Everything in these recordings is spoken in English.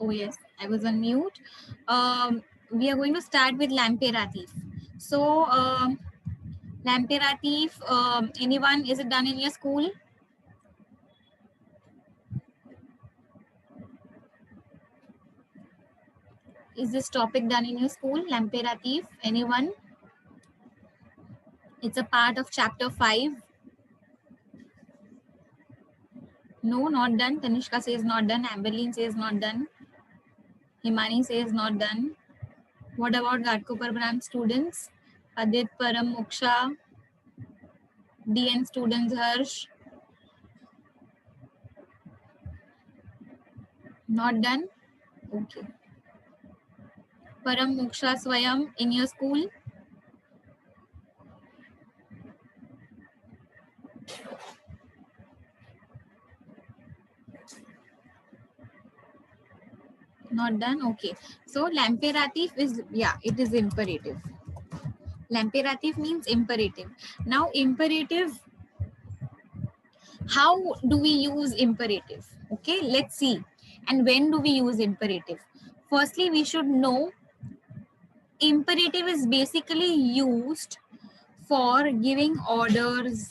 Oh yes, I was on mute. We are going to start with Lamperatif. So, Lamperatif, anyone, is it done in your school? Is this topic done in your school? Lamperatif, anyone? It's a part of chapter 5. No, not done. Tanishka says not done. Amberlin says not done. Himani says not done. What about Ghatkopar branch students? Adit, Param, Moksha, DN students, Harsh? Not done? Okay. Param, Moksha, Swayam, in your school? Not done? Okay. So, Lamperatif is, yeah, it is imperative. Lamperatif means imperative. Now, imperative, how do we use imperative? Okay, let's see. And when do we use imperative? Firstly, we should know imperative is basically used for giving orders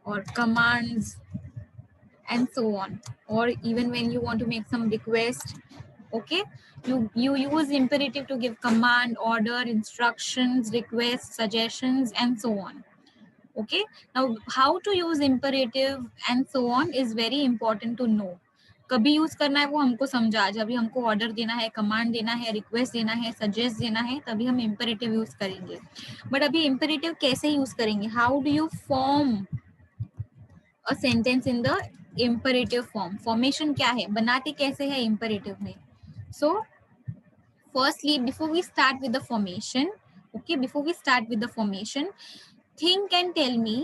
or commands and so on, or even when you want to make some request. Okay, you use imperative to give command, order, instructions, requests, suggestions, and so on. Okay, now how to use imperative and so on is very important to know. कभी use करना है वो हमको समझा, जब भी हमको order देना है, कमांड देना है, रिक्वेस्ट देना है, सजेस्ट देना है, तभी हम imperative यूज करेंगे. बट अभी imperative कैसे यूज करेंगे? How do you form a sentence in the imperative form? Formation क्या है, बनाते कैसे है imperative में? So firstly, before we start with the formation, okay, before we start with the formation, think and tell me,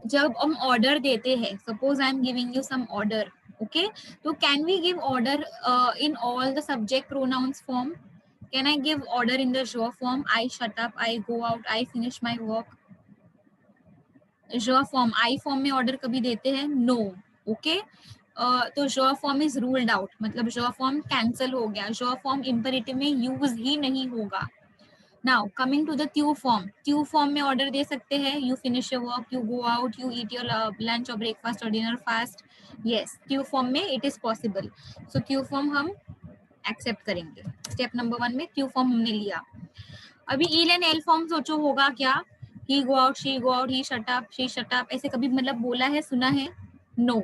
जब हम order देते हैं, suppose I am giving you some order, okay, तो can we give order in all the subject pronouns form? Can I give order in the job form? I shut up, I go out, I finish my work. Job form, I form में order कभी देते हैं? No. Okay, तो job form is ruled out, मतलब job form cancel हो गया, job form imperative में use ही नहीं होगा. Now coming to the Q form. Q form में order दे सकते हैं. You finish your work, you go out, you eat your lunch or breakfast or dinner fast. Yes, Q form में it is possible. So Q form हम accept करेंगे. Step number 1 में Q form हमने लिया. अभी EL and L form सोचो होगा क्या? He go out, she go out, he shut up, she shut up. ऐसे कभी मतलब बोला है, सुना है? No.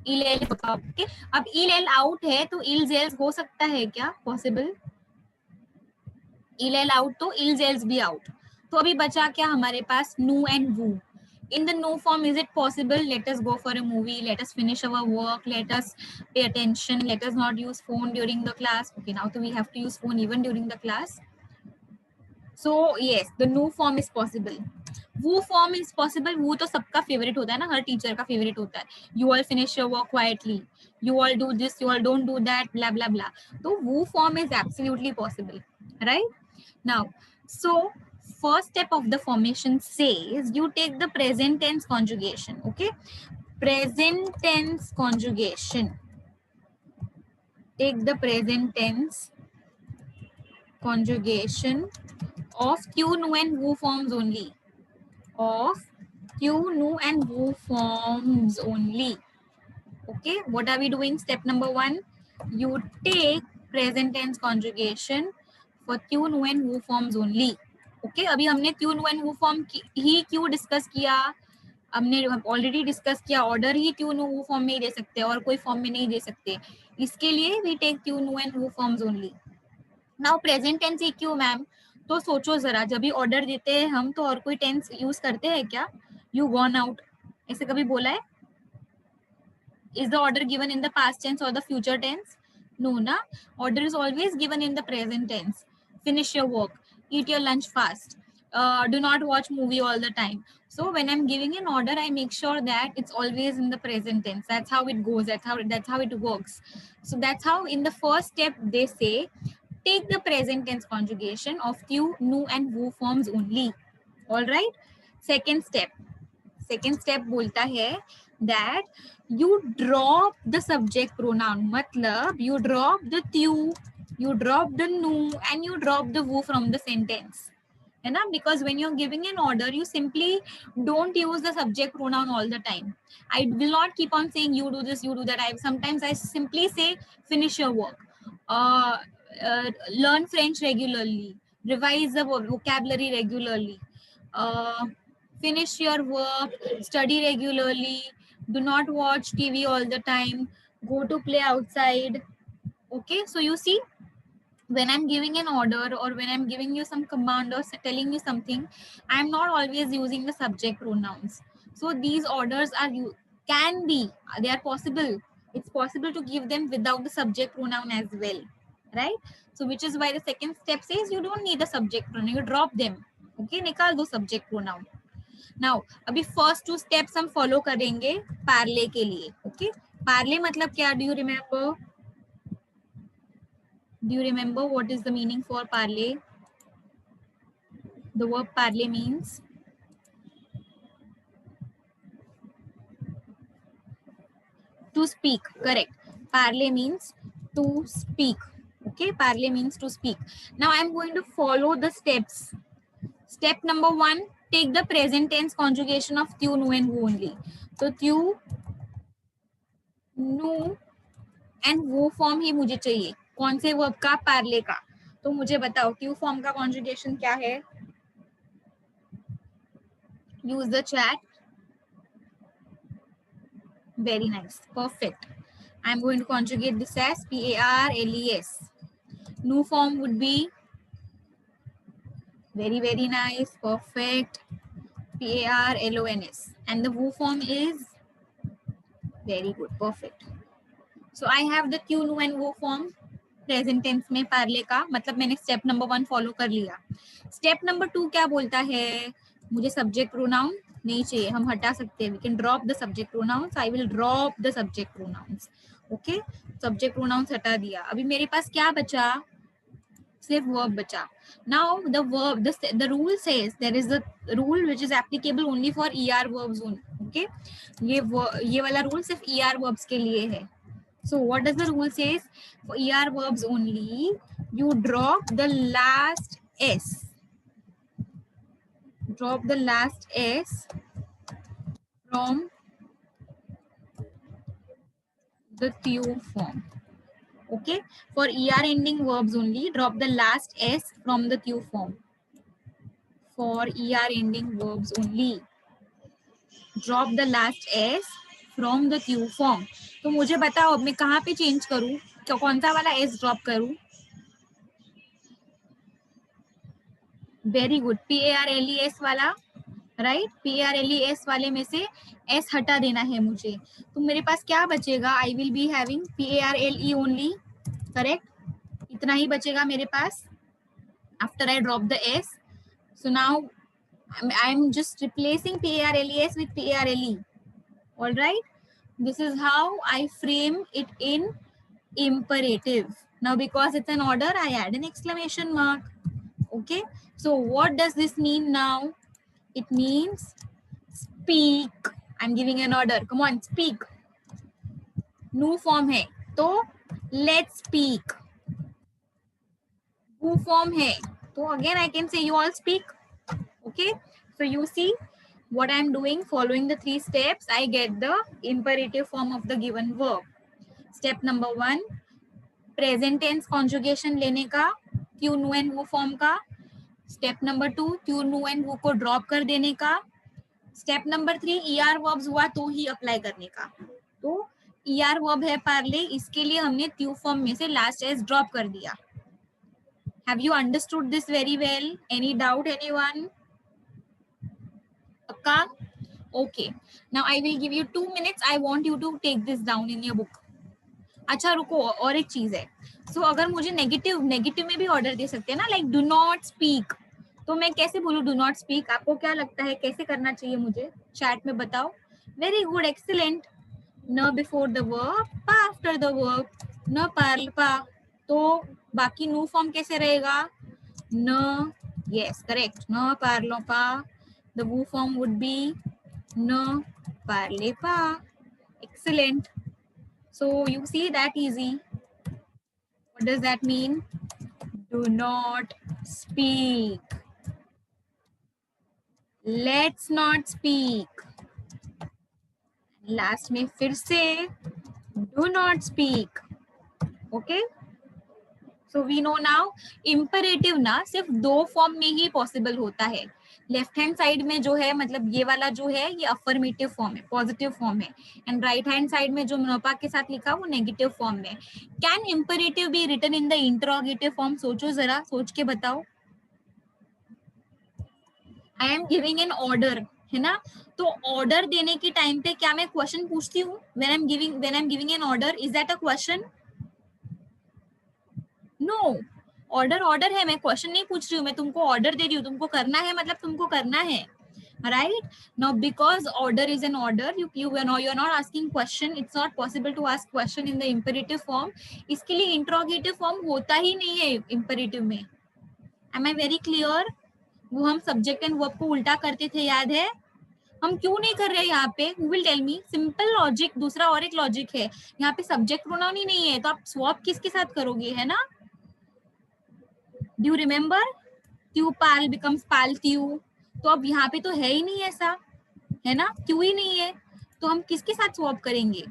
EL L होगा. Okay. अब EL L out है तो ILS ELS हो सकता है क्या? Possible. इल एल आउट तो इल्स एल्स भी आउट. तो अभी बचा क्या हमारे पास? नो एंड वू. In the no form, is it possible? Let us go for a movie, let us finish our work, let us pay attention, let us not use phone during the class. Okay, now so we have to use phone even during the class. So yes, the no form is possible. वो form is possible. वो तो सबका favorite होता है ना, हर teacher का favorite होता है. You all finish your work quietly, you all do this, you all don't do that, blah blah blah. तो वो form is absolutely possible, right? Now, so first step of the formation says you take the present tense conjugation. Okay, present tense conjugation. Take the present tense conjugation of Q, Nu and Wu forms only. Of Q, Nu and Wu forms only. Okay, what are we doing? Step number 1, you take present tense conjugation for Q, Nu and Wu forms only. Okay, अभी हमने Q, Nu and Wu form ही क्यों discuss किया? हमने already discuss किया, order ही Q, Nu, Wu form में ही दे सकते हैं और कोई फॉर्म में नहीं दे सकते. इसके लिए we take Q, Nu and Wu forms only. Now present tense ही क्यों मैम? तो सोचो जरा, जब भी ऑर्डर देते हैं हम तो और कोई टेंस यूज करते हैं क्या? यू गॉन आउट, ऐसे कभी बोला है? Is the order given in the past tense or the future tense? No, na. Order is always given in the present tense. Finish your work, eat your lunch fast, do not watch movie all the time. So when I'm giving an order, I make sure that it's always in the present tense. That's how it goes. That's how it works. So that's how in the first step they say take the present tense conjugation of Q, Nu and Wu forms only. All right. Second step बोलता है that you drop the subject pronoun. Matlab you drop the tu, you drop the nu, and you drop the wu from the sentence. है ना? Because when you're giving an order, you simply don't use the subject pronoun all the time. I will not keep on saying you do this, you do that. Sometimes I simply say finish your work, uh, learn French regularly, revise the vocabulary regularly, uh, finish your work, study regularly, do not watch TV all the time, go to play outside. Okay, so you see, when I'm giving an order or when I'm giving you some command or telling you something, I'm not always using the subject pronouns. So these orders are, you can be, they are possible. It's possible to give them without the subject pronoun as well, right? So which is why the second step says you don't need the subject pronoun, you drop them. Okay, निकाल दो subject pronoun. Now अभी first two steps हम follow करेंगे parler के लिए. Okay, parler मतलब क्या? Do you remember? Do you remember what is the meaning for parler? The verb parler means to speak. Correct. Parler means to speak. Okay, parler means to speak. Now I'm going to follow the steps. Step number 1, take the present tense conjugation of tu, nu and wu only. So tu, nu and wu form ही मुझे चाहिए. कौन से verb का? parler का. तो मुझे बताओ tu form का conjugation क्या है? Use the chat. Very nice. Perfect. I'm going to conjugate this as PARLES. Nu form would be very, very nice. Perfect. PARLONS. And the wu form is very good. Perfect. So I have the tu, nu and wu form present tense में parler का. मतलब मैंने step number 1 follow कर लिया. Step number 2 क्या बोलता है? मुझे subject pronoun नहीं चाहिए, हम हटा सकते हैं. We can drop the subject pronouns. I will drop the subject pronouns. Okay, subject pronouns हटा दिया. अभी मेरे पास क्या बचा? सिर्फ verb बचा. Now the verb, the rule says, there is a rule which is applicable only for ER verbs only. Okay, ये वाला rule सिर्फ ER verbs के लिए है. So what does the rule says? For ER verbs only, you drop the last S. Drop the last S from the tu form. Okay, for ER ending verbs only, drop the last S from the tu form. For ER ending verbs only, drop the last S from the tu form. तो मुझे बताओ अब मैं कहाँ पे change करूँ, कौन सा वाला S ड्रॉप करूँ? वेरी गुड, PARLES वाला, राइट? PARLES वाले में से S हटा देना है मुझे. तो मेरे पास क्या बचेगा? I will be having PARLE only. Correct, इतना ही बचेगा मेरे पास after I drop the S. So now I'm just replacing PARLES with PARLE. All right. This is how I frame it in imperative. Now because it's an order, I add an exclamation mark. Okay. So what does this mean now? It means speak. I'm giving an order. Come on, speak. Nu form hai. So let's speak. Who form hai. So again I can say you all speak. Okay. So you see what I'm doing, following the 3 steps, I get the imperative form of the given verb. Step number 1, present tense conjugation लेने का, tu, nu and wu form का. Step number 2, tu, nu and wu को drop कर देने का. Step number 3, ER verbs हुआ तो ही apply करने का. तो ER verb है parler, इसके लिए हमने tu form में से last s drop कर दिया. Have you understood this very well? Any doubt, anyone? Okay. Okay. Now I will give you 2 minutes. I want you to take this down in your book. अच्छा रुको, और एक चीज है. सो अगर मुझे नेगेटिव में भी ऑर्डर दे सकते हैं ना, लाइक डू नॉट स्पीक, तो मैं कैसे बोलूँ डू नॉट स्पीक? आपको क्या लगता है कैसे करना चाहिए मुझे? चैट में बताओ. Very good, excellent. न बिफोर द वर्ब, पा आफ्टर द वर्ब. न पार्ल पा, तो बाकी नो फॉर्म कैसे रहेगा? न, यस करेक्ट, न पार्लो पा. The wu form would be ne parle pas. Excellent. So you see that easy. What does that mean? Do not speak. Let's not speak. Last में फिर से do not speak. Okay? So we know now imperative ना सिर्फ दो form में ही possible होता है. Left hand side में जो है मतलब ये वाला जो है ये अफर्मेटिव फॉर्म है, पॉजिटिव फॉर्म है, एंड राइट हैंड साइड में जो मनोपा के साथ लिखा वो नेगेटिव फॉर्म में. Can imperative be written in the interrogative form? सोचो जरा, सोच के बताओ. I am giving an order, है ना? तो ऑर्डर देने के टाइम पे क्या मैं क्वेश्चन पूछती हूँ? When I am giving an order, is that a question? No. Order order है, मैं क्वेश्चन नहीं पूछ रही हूँ, मैं तुमको ऑर्डर दे रही हूँ, तुमको करना है मतलब तुमको करना है, right? Now because order is an order, you're not asking question. It's not possible to ask question in the imperative form. इसके लिए interrogative form होता ही नहीं है imperative में. Am I very clear? वो हम subject and verb को उल्टा करते थे, याद है? हम क्यों नहीं कर रहे यहाँ पे? Who will tell me? Simple logic. दूसरा और एक logic है, यहाँ पे subject pronoun ही नहीं है, तो आप swap किसके साथ करोगे, है ना? Do you remember? Tyu pal becomes pal tyu. तो अब यहाँ पे तो है ही नहीं ऐसा, है ना? क्यों ही नहीं है, तो हम किसके साथ स्वैप करेंगे?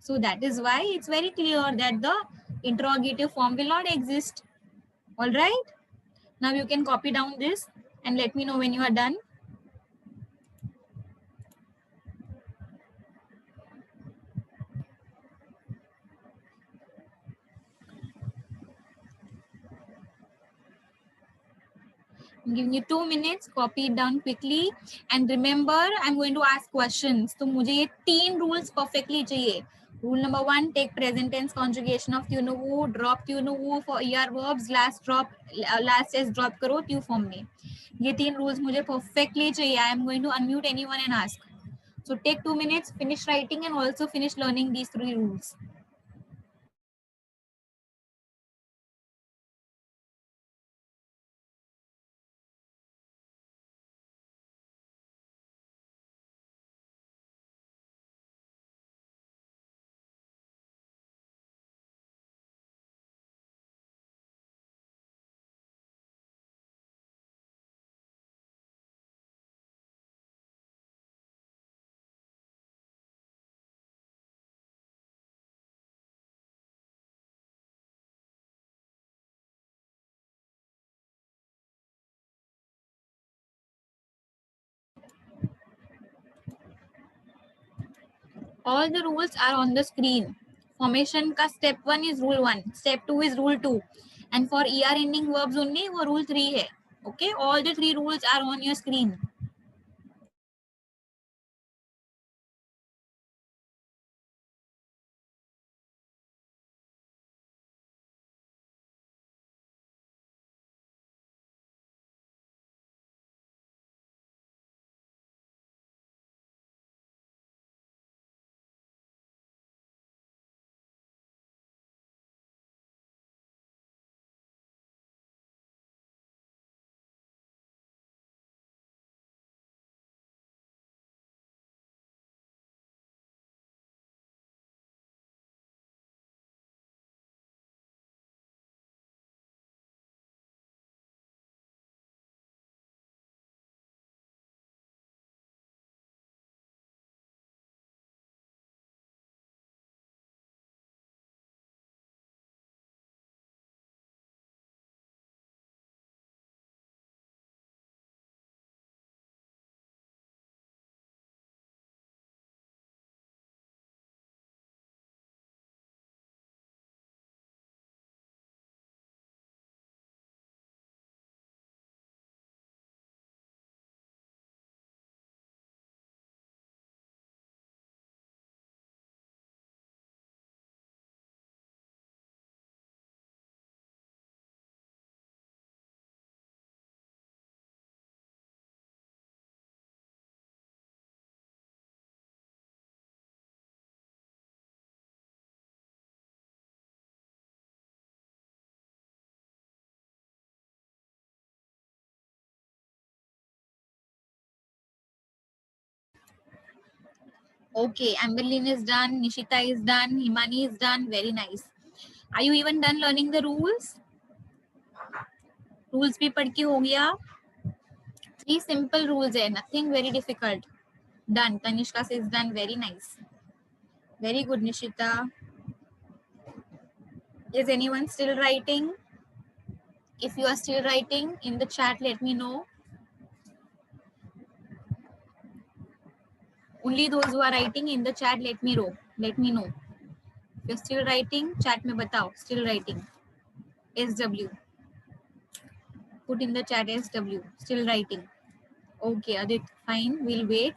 So that is why it's very clear that the interrogative form will not exist. All right? Now you can copy down this and let me know when you are done. I'm giving you 2 minutes. Copy it down quickly. And remember, I'm going to ask questions. तो मुझे ये 3 rules perfectly चाहिए. Rule number 1, take present tense conjugation of tunu wu, drop tunu wu for er verbs, last s drop करो tue form में. ये 3 rules मुझे perfectly चाहिए. I am going to unmute anyone and ask. So take 2 minutes, finish writing and also finish learning these 3 rules. All the rules are on the screen. Formation का step 1 is rule 1, step 2 is rule 2, and for er ending verbs only वो rule 3 है. Okay, all the 3 rules are on your screen. Okay, Amberlyn is done, Nishita is done, Himani is done. Very nice. Are you even done learning the rules? Rules भी पढ़ के हो गया? 3 simple rules है, nothing very difficult. Done. Tanishka says done. Very nice. Very good, Nishita. Is anyone still writing? If you are still writing in the chat, let me know. Only those who are writing in the chat, let me know. Let me know. If you're still writing, chat में बताओ. Still writing. SW. Put in the chat SW. Still writing. Okay, Adit. Fine. We'll wait.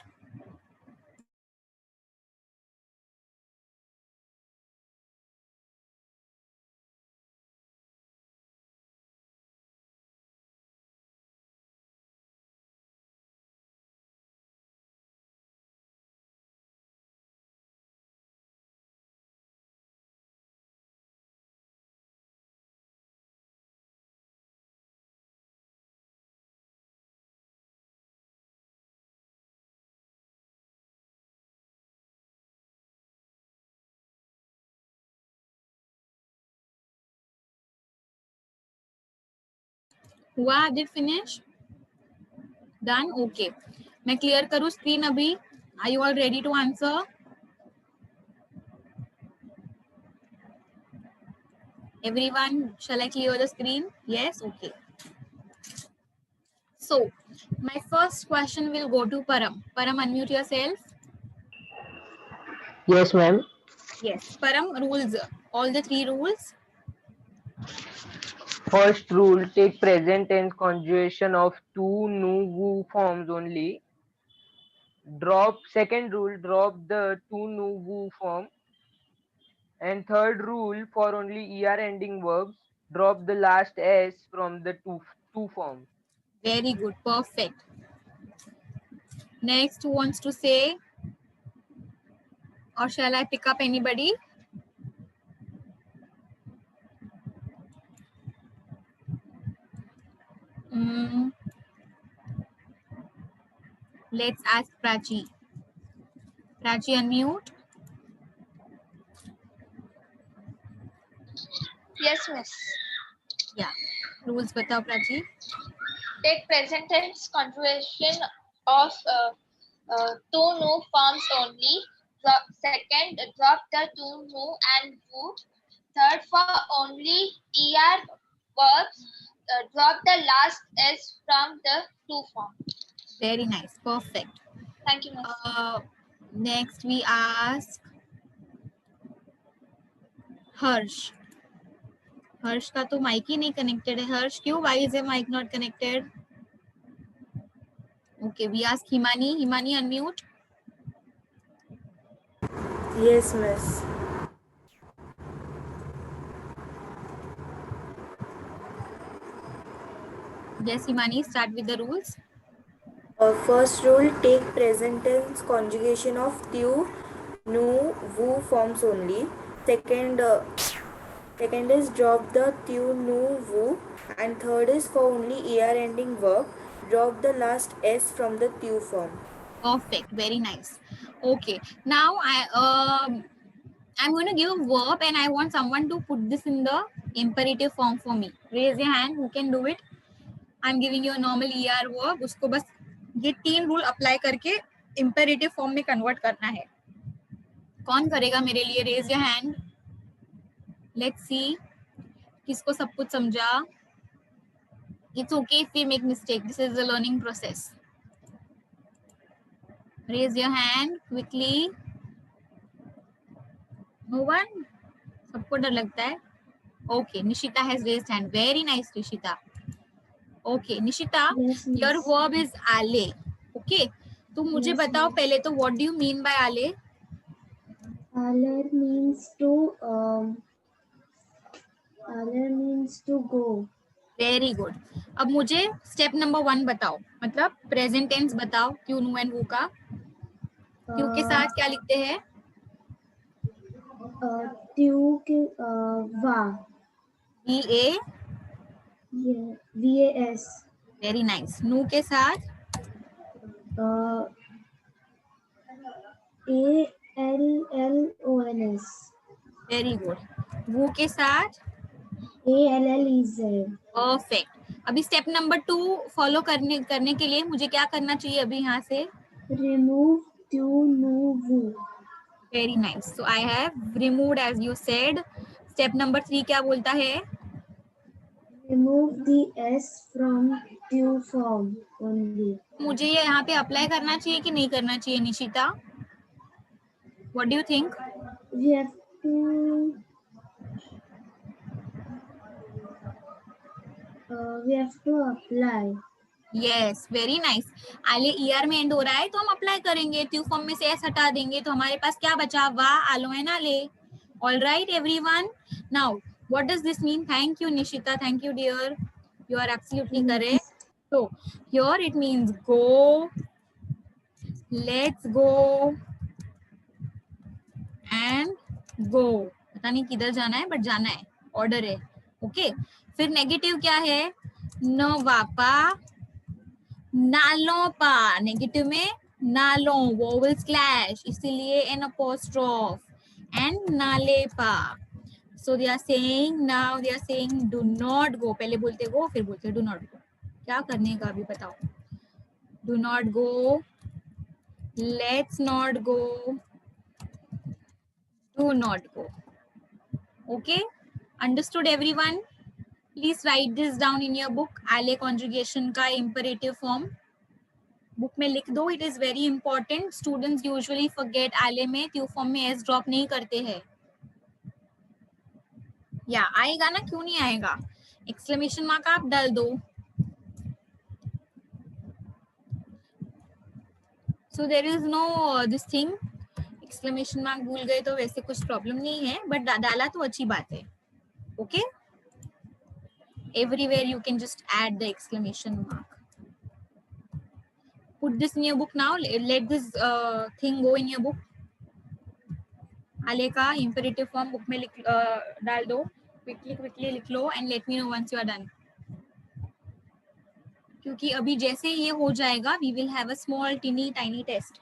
हुआ Adit finish? Done? Okay. मैं clear करूँ screen अभी? Are you all ready to answer? Everyone, shall I clear the screen? Yes? Okay. So, my first question will go to Param. Param, unmute yourself. Yes, ma'am. Yes. Param, rules. All the 3 rules. First rule, take present tense conjugation of two nu-wu forms only. Second rule, drop the two nu-wu form. And third rule, for only er ending verbs, drop the last s from the two forms. Very good. Perfect. Next, who wants to say? Or shall I pick up anybody? Let's ask Prachi. Prachi, unmute. Yes, miss. Yeah. Rules batao, Prachi. Take present tense conjugation of two nu forms only. Second, drop the two nu and wu. Third, for only er verbs, drop the last s from the two form. Very nice. Perfect. Thank you, miss. Next, we ask Harsh. हर्ष का तो mic ही नहीं connected है. हर्ष क्यों? Why is your mic not connected? Okay, we ask Himani. Himani, unmute. Yes, miss. Yes, Himani, start with the rules. First rule, take present tense conjugation of tu, nu, wu forms only. Second is drop the tu, nu, wu. And third is for only er ending verb, drop the last s from the tu form. Perfect. Very nice. Okay. Now I'm going to give a verb and I want someone to put this in the imperative form for me. Raise your hand. Who can do it? I'm giving you a normal ER verb. उसको बस ये 3 rule apply करके imperative form में convert करना है. कौन करेगा मेरे लिए? Raise your hand. Let's see. किसको सब कुछ समझा? It's okay if we make mistake. This is a learning process. Raise your hand quickly. No one? सबको डर लगता है? Okay, Nishita has raised hand. Very nice, Nishita. Okay, Nishita, Yes, miss. your verb is ale. Okay, तुम मुझे Yes, बताओ miss. पहले तो what do you mean by ale? Aller means to go. Very good. अब मुझे step number 1 बताओ. मतलब present tense बताओ. क्यों नु and वो का. क्यों के साथ क्या लिखते हैं? Tu के va. VA. VAS. Very nice. नु के साथ ALLONS. Very good. वो के साथ ALLEZ. परफेक्ट. अभी स्टेप नंबर 2 फॉलो करने के लिए मुझे क्या करना चाहिए अभी यहाँ से? Remove tu nu vu. Very nice. So I have removed as you said. Step number 3 क्या बोलता है? Remove the S from tu form only. मुझे ये यहाँ पे अप्लाई करना चाहिए कि नहीं करना चाहिए Nishita? What do you think? We have to apply. Yes, very nice. आले ईआर में एंड हो रहा है तो हम अप्लाई करेंगे. ट्यू फॉर्म में से एस हटा देंगे तो हमारे पास क्या बचा? वा, आलो एंड आले. All right everyone. Now what does this mean? Thank you Nishita. Thank you dear. You are absolutely correct. So here it means go, let's go and go. पता नहीं किधर जाना है बट जाना है, ऑर्डर है. ओके. फिर नेगेटिव क्या है? न वापा नालों पा. नेगेटिव में नालों, वोवेल्स क्लैश, इसीलिए एन अपोस्ट्रोफ. एंड नाले पा. So they are saying now, they are saying do not go. पहले बोलते go, फिर बोलते do not go. क्या करने का अभी बताओ? Do not go. Let's not go. Do not go. Okay? Understood everyone? Please write this down in your book. आले conjugation का imperative form. बुक में लिख दो. It is very important. Students usually forget आले में ट्यू फॉर्म में s drop नहीं करते हैं. या आएगा ना, क्यों नहीं आएगा? एक्सक्लेमेशन मार्क आप डाल दो. So there is no this thing. Exclamation mark भूल गए तो वैसे कुछ प्रॉब्लम नहीं है, बट डाला तो अच्छी बात है. Okay. Everywhere you can just add the exclamation mark. Put this in your book now. Let this thing go in your book. आले का इंपेरेटिव फॉर्म बुक में डाल दो. क्विकली लिख लो and let me know once you are done. क्योंकि अभी जैसे ये हो जाएगा we will have a small tiny test.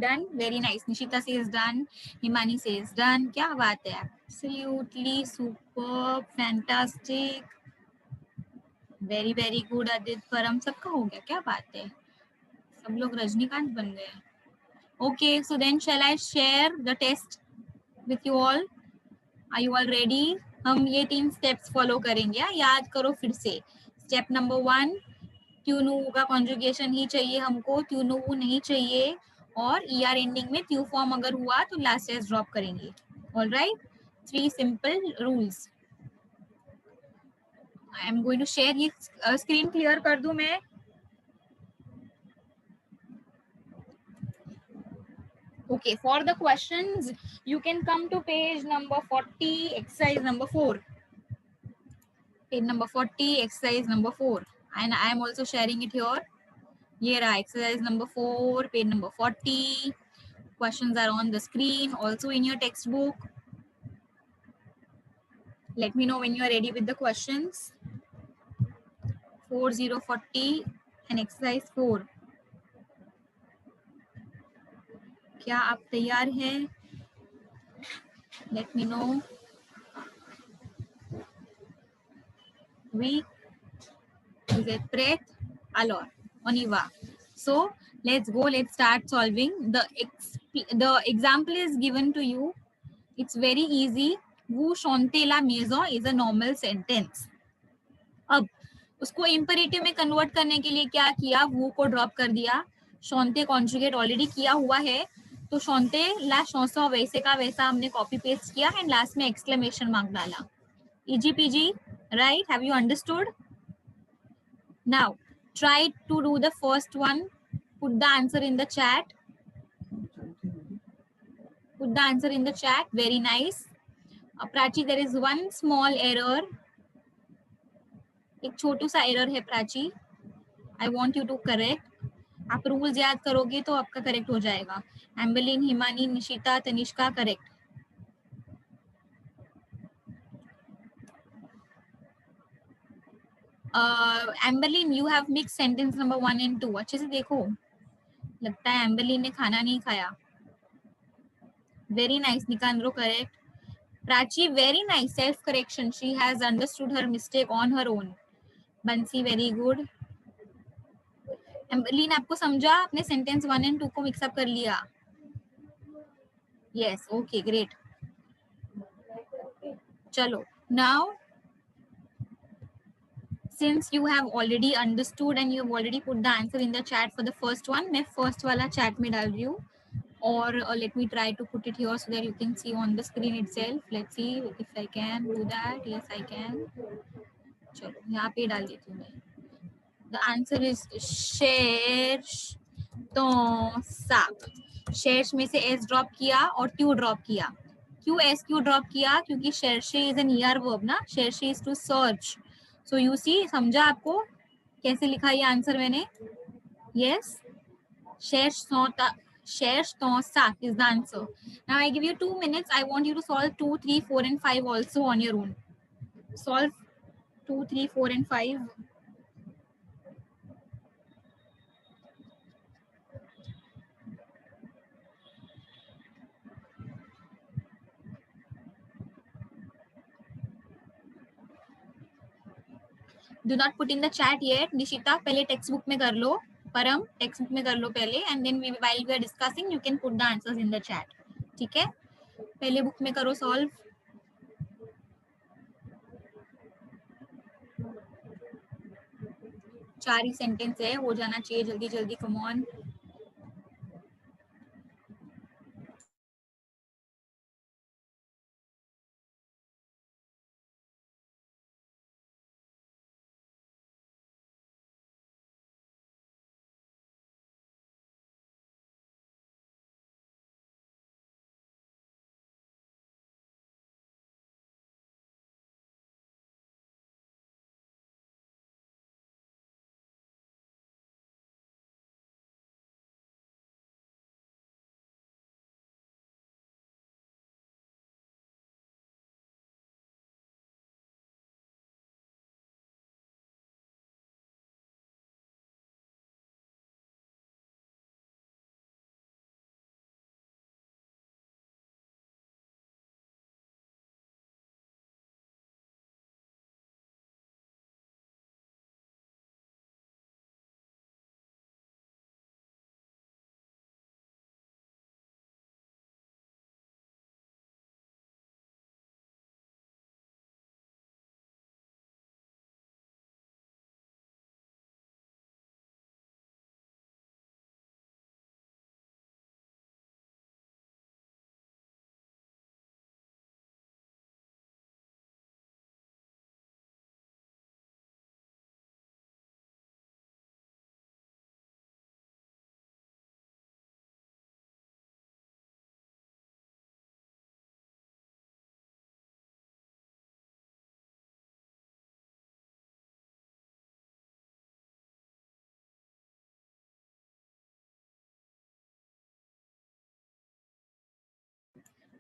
Done. Very nice. Nishita says done. Himani says done. क्या बात है? Absolutely superb, fantastic, very very good. Aditya, परम, सबका हो गया. क्या बात है? सब लोग रजनीकांत बन गए. Okay, so then shall I share the test with you all? Are you all ready? हम ये 3 steps follow करेंगे. याद करो फिर से. Step number 1, ट्यू नु का conjugation ही चाहिए हमको. ट्यू नु नहीं चाहिए. और ER एंडिंग में ट्यू फॉर्म अगर हुआ तो लास्ट एस ड्रॉप करेंगे. All right. 3 simple rules. I am going to share. ये स्क्रीन क्लियर कर दूं मैं? Okay, for the questions you can come to page number 40, exercise number 4. Page number 40, exercise number 4, and I am also sharing it here. Here are exercise number 4, page number 40. Questions are on the screen, also in your textbook. Let me know when you are ready with the questions. 4040 and exercise 4. क्या आप तैयार हैं? Let me know. We get Pret, Alor, Oniva. So let's go. Let's start solving. The example is given to you. It's very easy. Vous chantez la maison is a normal sentence. अब उसको imperative में convert करने के लिए क्या किया? वो को drop कर दिया. chanter conjugate already किया हुआ है, तो chanter la chanson वैसे का वैसा हमने copy paste किया and last में exclamation mark डाला. EGPG, right? Have you understood? Now, try to do the first one. Put the answer in the chat. Put the answer in the chat. Very nice. Prachi, there is one small error. एक छोटू सा error है Prachi. I want you to correct. आप rules याद करोगे तो आपका correct हो जाएगा. Embelin, Himani, Nishita, Tanishka, correct. Embelin, you have mix sentence number 1 and 2. अच्छे से देखो. लगता है एम्बेलिन ने खाना नहीं खाया. Very nice, Nikandro, correct. Prachi, very nice. Self-correction. She has understood her mistake on her own. Bansi, very good. Amberlin, आपको समझा? आपने sentence 1 and 2 को mix up कर लिया. Yes, okay, great. चलो. Now, since you have already understood and you have already put the answer in the chat for the first one, मैं first वाला chat में डाल रही हूँ. Or let me try to put it here so that you can see on the screen itself. Let's see if I can do that. Yes, I can. चलो यहाँ पे डाल देती हूँ मैं. The answer is शेष तो साप. शेष में से s ड्रॉप किया और q ड्रॉप किया. क्यों s q ड्रॉप किया? क्योंकि शेरशे इज एन ER वर्ब ना. शेरशे is to search. So you see, समझा आपको कैसे लिखा ये आंसर मैंने? यस, शेष तो सात is the answer. Now I give you 2 minutes. I want you to solve 2, 3, 4 and 5 also on your own. Solve 2, 3, 4 and 5. Do not put in the chat yet. Nishita, पहले टेक्स्ट बुक में कर लो. परम, text book में कर लो पहले, and then while we are discussing, you can put the answers in the chat. ठीक है? पहले बुक में करो सॉल्व. चार ही सेंटेंस है, हो जाना चाहिए जल्दी जल्दी. Come on.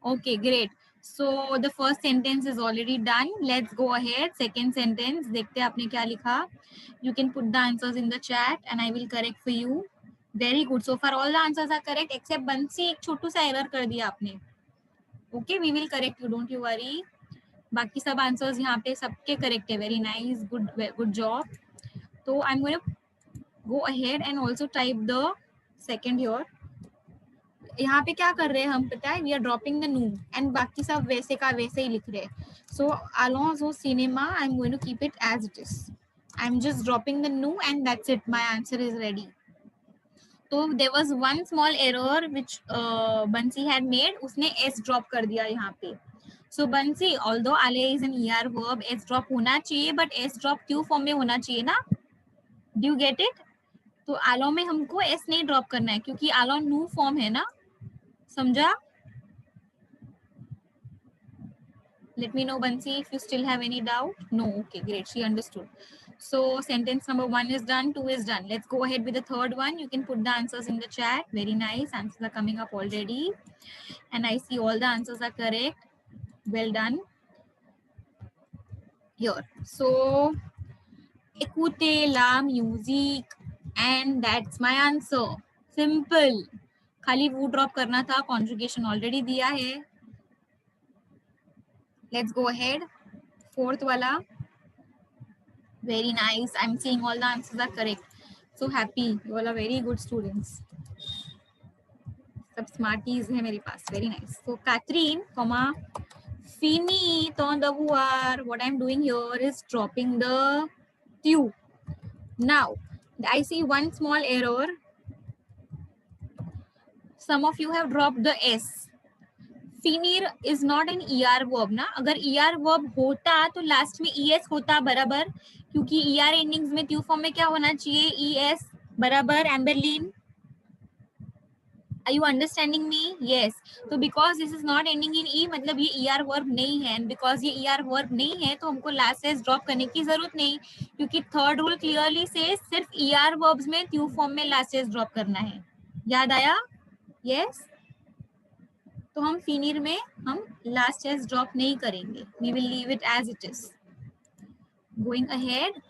Okay, great. So the first sentence is already done. Let's go ahead. Second sentence. देखते हैं आपने क्या लिखा. You can put the answers in the chat and I will correct for you. Very good. So far all the answers are correct except बंसी, एक छोटू सा error कर दिया आपने. Okay, we will correct you. Don't you worry. बाकी सब answers यहाँ पे सबके correct है. Very nice. Good job. So I'm going to go ahead and also type the second here. यहाँ पे क्या कर रहे हैं हम पता है? वी आर ड्रॉपिंग द नू एंड बाकी सब वैसे का वैसे ही लिख रहे हैं. सो अलोंसो सिनेमा I am going to keep it as it is. I am just dropping the नू and that's it. My answer is ready. तो there was one small error which Bansi had made. उसने एस ड्रॉप कर दिया यहाँ पे. So Bansi, although आले is an ER verb, S drop होना चाहिए but S drop Q form में होना चाहिए ना. Do you get it? तो alone में हमको s नहीं ड्रॉप करना है क्योंकि alone न्यू फॉर्म है ना, समझा? Let me know, Bansi, if you still have any doubt. No, okay, great, she understood. So sentence number 1 is done, 2 is done. Let's go ahead with the third one. You can put the answers in the chat. Very nice, answers are coming up already, and I see all the answers are correct. Well done. Here, so écoutez la musique, and that's my answer. Simple. खाली वो drop करना था, conjugation already दिया है. Let's go ahead. Fourth wala. Very nice. I'm seeing all the answers are correct. So happy. You all are very good students. सब smarties है मेरे पास. Very nice. So Catherine, comma, fini ton the voir. What I'm doing here is dropping the tu. Now, I see one small error. Some of you have dropped the s. फिनीर is not an ER verb ना. अगर ER verb होता तो last में ES होता बराबर, क्योंकि ER endings में ट्यू फॉर्म में क्या होना चाहिए? ES बराबर. Emberlin, are you understanding me? Yes. तो because this is not ending in E, मतलब ये ER वर्ब नहीं है, एंड बिकॉज ये ER वर्ब नहीं है तो हमको लास्ट एस ड्रॉप करने की जरूरत नहीं, क्योंकि थर्ड रूल क्लियरली से सिर्फ ER वर्ब्स में ट्यू फॉर्म में लास्ट एस ड्रॉप करना है. याद आया? यस. तो हम फिनिर में हम लास्ट एस ड्रॉप नहीं करेंगे. We will leave it as it is. Going ahead,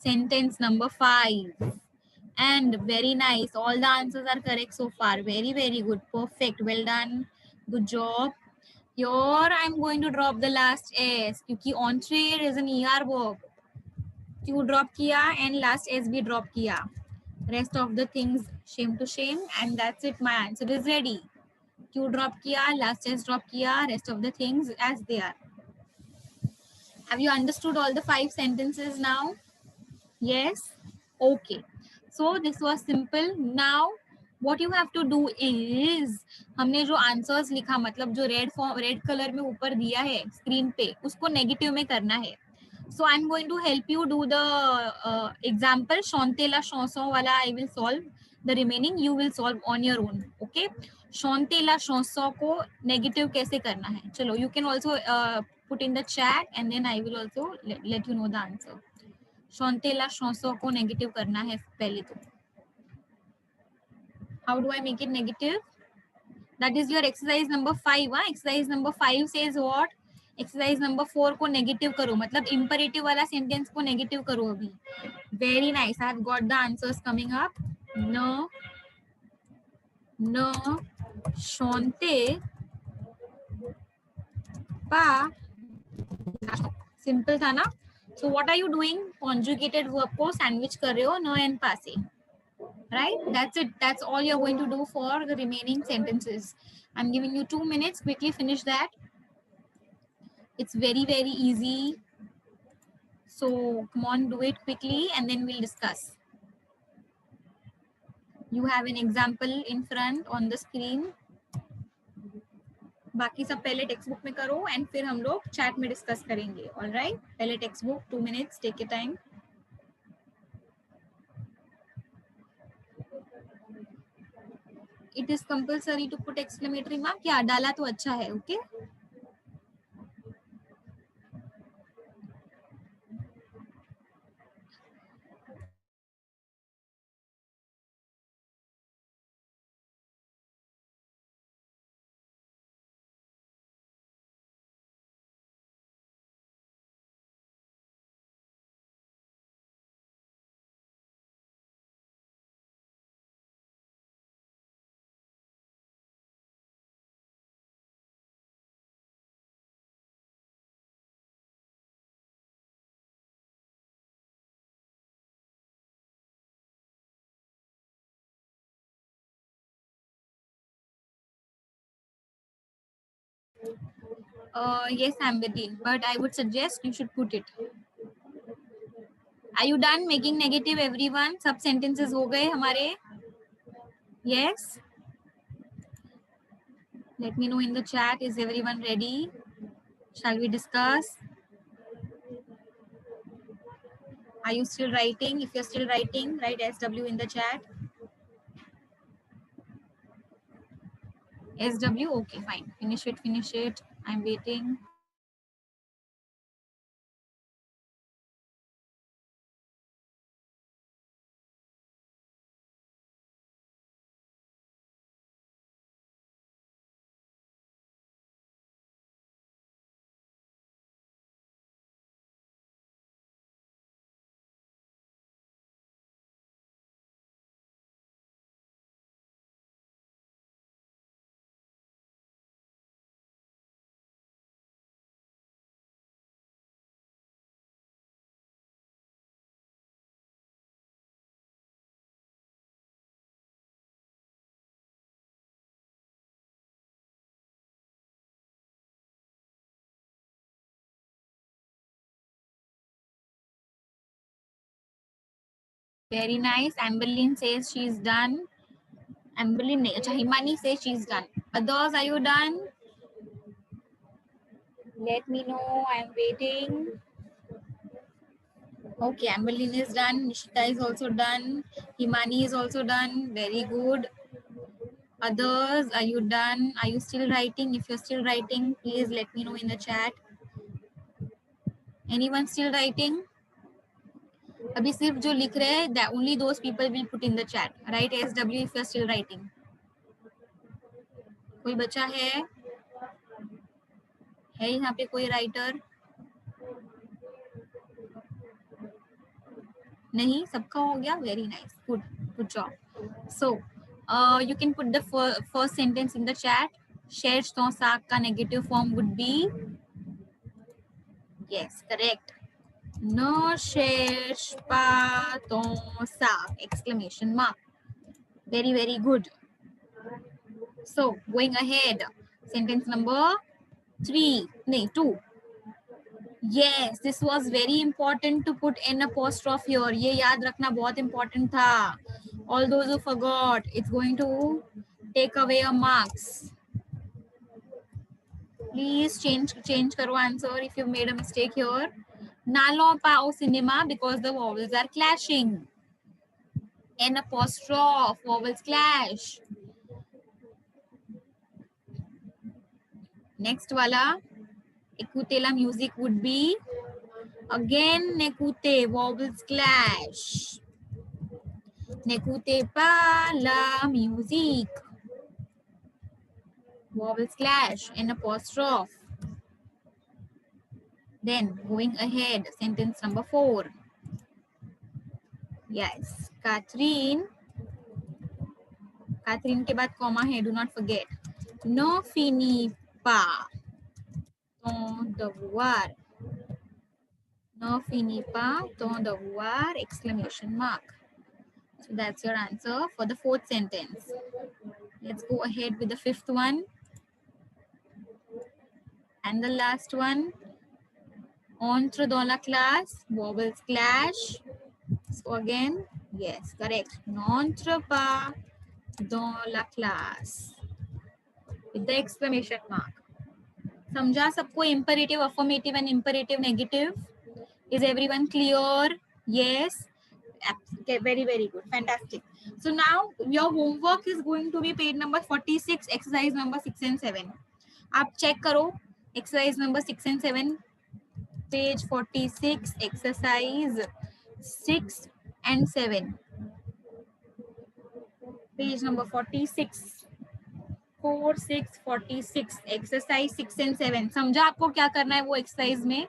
sentence number 5, and very nice. All the answers are correct so far. Very very good, perfect, well done, good job. Your I am going to drop the last S, क्योंकि ऑन्ट्रेड is an ER verb. Q drop किया and last S भी drop किया. Rest of the things same to same, and that's it. My answer is ready. Q drop किया, last S drop किया, rest of the things as they are. Have you understood all the 5 sentences now? Yes? Okay. So this was simple. Now what you have to do is, हमने जो answers लिखा, मतलब जो red colour में ऊपर दिया है स्क्रीन पे, उसको नेगेटिव में करना है. So I'm going to help you do the example. Shante la chanson wala I will solve. The remaining you will solve on your own. Okay? Shante la chanson को negative कैसे करना है? चलो, you can also put in the chat and then I will also let you know the answer. Shante la chanson को negative करना है पहले तो. How do I make it negative? That is your exercise number 5. Exercise number 5 says what? Exercise number 4 को negative करो, मतलब imperative वाला sentence को नेगेटिव करो अभी. Very nice. I have got the answers coming up. न शोनते पा. सिंपल था ना. So what are you doing? Conjugated verb को सैंडविच कर रहे हो न एंड पा से, right? That's it. That's all you are going to do for the remaining sentences. I am giving you 2 minutes. Quickly finish that. It's very very easy, so come on, do it quickly and then we'll discuss. You have an example in front on the screen. बाकी सब पहले text book में करो and फिर हम लोग chat में discuss करेंगे. ऑल राइट, पहले textbook. 2 minutes, take your time. It is compulsory to put exclamatory mark. क्या डाला तो अच्छा है. Okay yes, Amberly, but I would suggest you should put it. Are you done making negative everyone? सब sentences हो गए हमारे? Yes? Let me know in the chat. Is everyone ready? Shall we discuss? Are you still writing? If you're still writing, write SW in the chat. SW, okay, fine. Finish it, finish it. I'm waiting. Very nice. Amberlyn says she's done. Amberlyn, Himani says she's done. Others, are you done? Let me know. I'm waiting. Okay, Amberlyn is done. Nishita is also done. Himani is also done. Very good. Others, are you done? Are you still writing? If you're still writing, please let me know in the chat. Anyone still writing? अभी सिर्फ जो लिख रहे हैं, that only those people will put in the chat. Write SW if you're still writing. कोई बचा है यहाँ पे कोई राइटर? नहीं, सबका हो गया. Very nice. Good job. So, you can put the first sentence in the chat. शेष तो साग का negative form would be, yes, correct. No शेष पातों साग! Exclamation mark. Very, very good. So, going ahead. Sentence number 2. Yes, this was very important to put an apostrophe here. ये याद रखना बहुत important था. All those who forgot, it's going to take away your marks. Please change karo answer if you've made a mistake here. Nalo pao cinema because the vowels are clashing. An apostrophe, vowels clash. Next wala, ekutela music would be, again nekute, vowels clash. Nekute pa la music. Vowels clash, an apostrophe. Then going ahead, sentence number 4. Yes, Catherine के बाद comma है, do not forget. No fini pa ton devoir. No fini pa ton devoir! Exclamation mark. So that's your answer for the 4th sentence. Let's go ahead with the 5th one. And the last one. Entre dans la classe, vowels clash. So again, yes, correct. N'entre pas dans la classe. With the exclamation mark. समझा सबको imperative affirmative and imperative negative? Is everyone clear? Yes. Okay, very, very good. Fantastic. So now your homework is going to be page number 46, exercise number 6 and 7. आप check करो exercise number 6 and 7. Page 46, exercise 6 and 7. Page number 46. 4, 6, 46. Exercise 6 and 7. समझा आपको क्या करना है वो exercise में?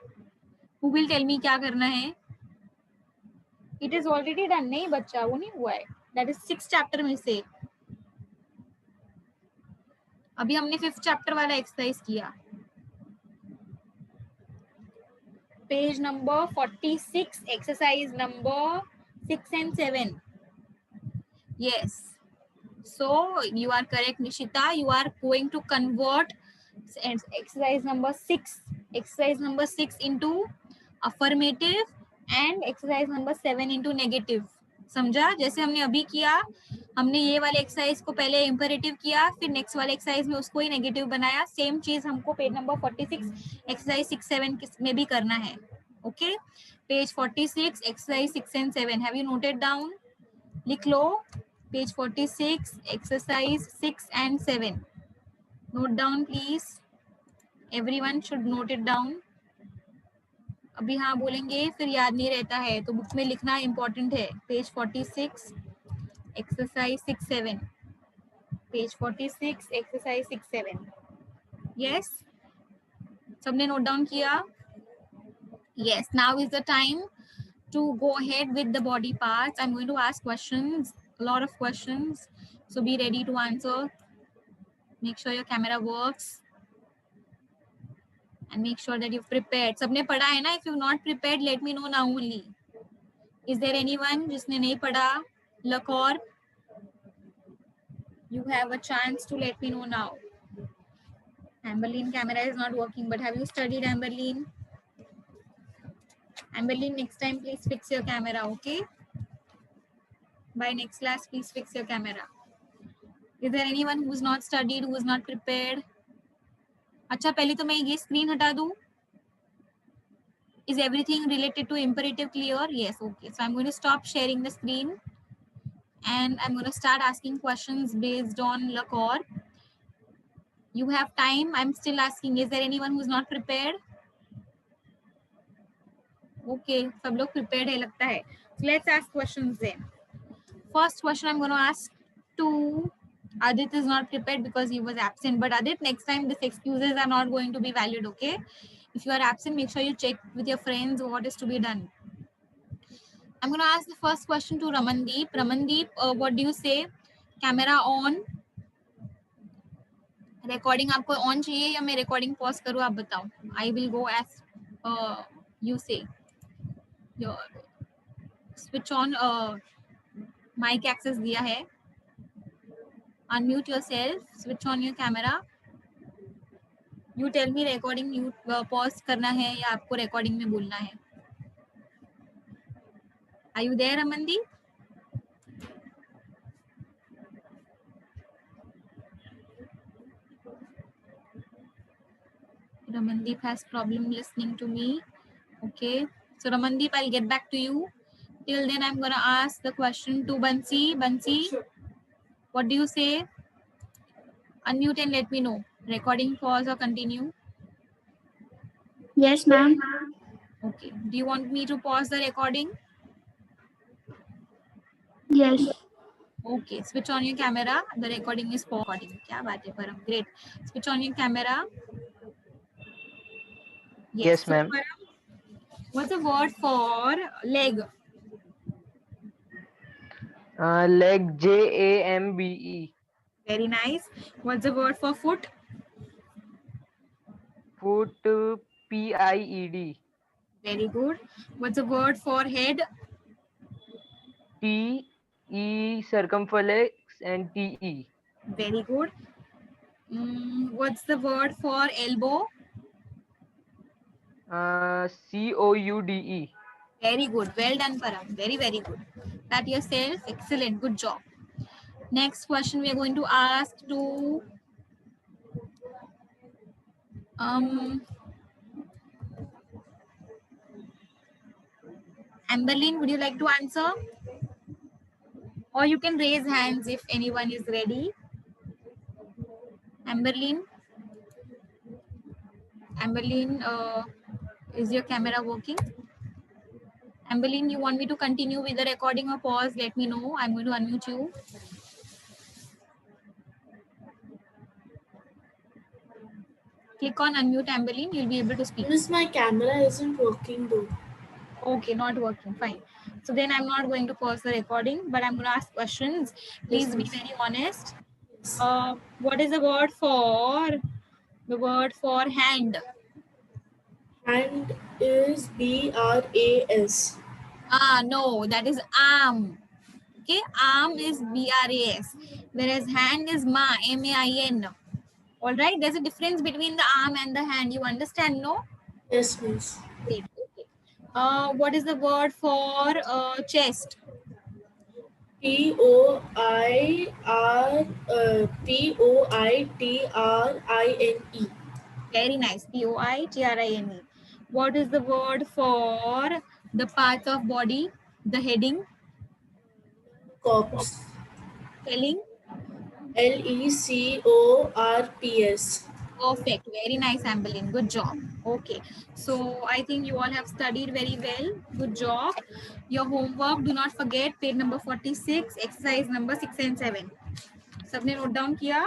Who will tell me क्या करना है? It is already done. नहीं बच्चा, वो नहीं हुआ है. That is 6th chapter में से. अभी हमने 5th chapter वाला exercise किया. Page number 46, exercise number 6 and 7. Yes. So you are correct, Nishita. You are going to convert exercise number 6. Exercise number 6 into affirmative and exercise number 7 into negative. समझा? जैसे हमने अभी किया, हमने ये वाले एक्सरसाइज को पहले इंपेरेटिव किया, फिर नेक्स्ट वाले एक्सरसाइज में उसको ही नेगेटिव बनाया. सेम चीज हमको पेज नंबर 46 एक्सरसाइज 6-7 में भी करना है. Okay, Page 46, exercise 6 and 7. Have you noted down? लिख लो. Page 46, exercise 6 and 7. Note down, please. Everyone should note it down. अभी हाँ बोलेंगे फिर याद नहीं रहता है, तो बुक में लिखना इम्पोर्टेंट है. Page 46, exercise 6, 7. Page 46, exercise 6, 7. Yes? सबने note down किया? Yes, now is the time to go ahead with the body parts. I'm going to ask questions, a lot of questions. So be ready to answer. Make sure your camera works. And make sure that you've prepared. सबने पढ़ा है ना? If you've not prepared, let me know now only. Is there anyone जिसने नहीं पढ़ा? Lakor, you have a chance to let me know now. Amberlyn, camera is not working, but have you studied, Amberlyn? Amberlyn, next time please fix your camera, okay? By next class, please fix your camera. Is there anyone who's not studied, who is not prepared? अच्छा, पहले तो मैं ये screen हटा दूँ. Is everything related to imperative clear? Yes, okay. So I'm going to stop sharing the screen and I'm going to start asking questions based on Lakor. You have time. I'm still asking. Is there anyone who's not prepared? Okay, सब लोग prepared है लगता है. So let's ask questions then. First question I'm going to ask to Adit is not prepared because he was absent. But Adit, next time these excuses are not going to be valid, okay? If you are absent, make sure you check with your friends what is to be done. I'm going to ask the first question to Ramandeep. Ramandeep, what do you say? Camera on. Recording आपको on चाहिए या मैं recording pause करूँ आप बताओ. I will go as you say. Your switch on mic access दिया है. Unmute yourself. Switch on your camera. You tell me recording mute pause करना है या आपको recording में बोलना है. Are you there, Ramandeep? Ramandeep has problem listening to me. Okay. So Ramandeep, I'll get back to you. Till then, I'm going to ask the question to Bansi. Bansi, what do you say? Unmute and let me know. Recording pause or continue? Yes, ma'am. Okay. Do you want me to pause the recording? Yes. Okay. Switch on your camera. The recording is recording. क्या बात है परम? Great. Switch on your camera. Yes, So, ma'am. Param, what's the word for leg? Leg, Jambe. Very nice. What's the word for foot? Foot, Pied. Very good. What's the word for head? Te, circumflex, and Te. Very good. What's the word for elbow? Coude. Very good. Well done, Param. Very, very good. Pat yourself. Excellent. Good job. Next question we are going to ask to Amberlyn, would you like to answer? Or you can raise hands if anyone is ready. Amberlyn? Amberlyn, is your camera working? Amberlyn, you want me to continue with the recording or pause? Let me know. I'm going to unmute you. Click on unmute, Amberlyn. You'll be able to speak. Miss, my camera isn't working though. Okay, not working. Fine. So then I'm not going to pause the recording, but I'm going to ask questions. Please Yes, be miss. very honest. Yes. What is the word for hand? Hand is BRAS. No, that is arm. Okay, arm is BRAS, whereas hand is MAIN. All right, there's a difference between the arm and the hand. You understand, no? Yes, miss. Great. Okay. What is the word for chest? POITRINE. Very nice. POITRINE. What is the word for The parts of body, the heading, Corpse. spelling. LECORPS. Perfect. Very nice, Amberlyn. Good job. Okay. So I think you all have studied very well. Good job. Your homework, do not forget page number 46, exercise number 6 and 7. Sabne note down kiya?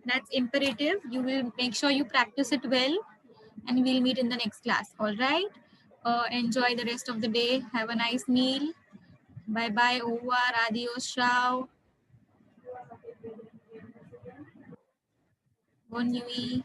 That's imperative. You will make sure you practice it well, and we'll meet in the next class. All right. Enjoy the rest of the day. Have a nice meal. Bye bye. Over. Adios. Ciao. Bon nuit.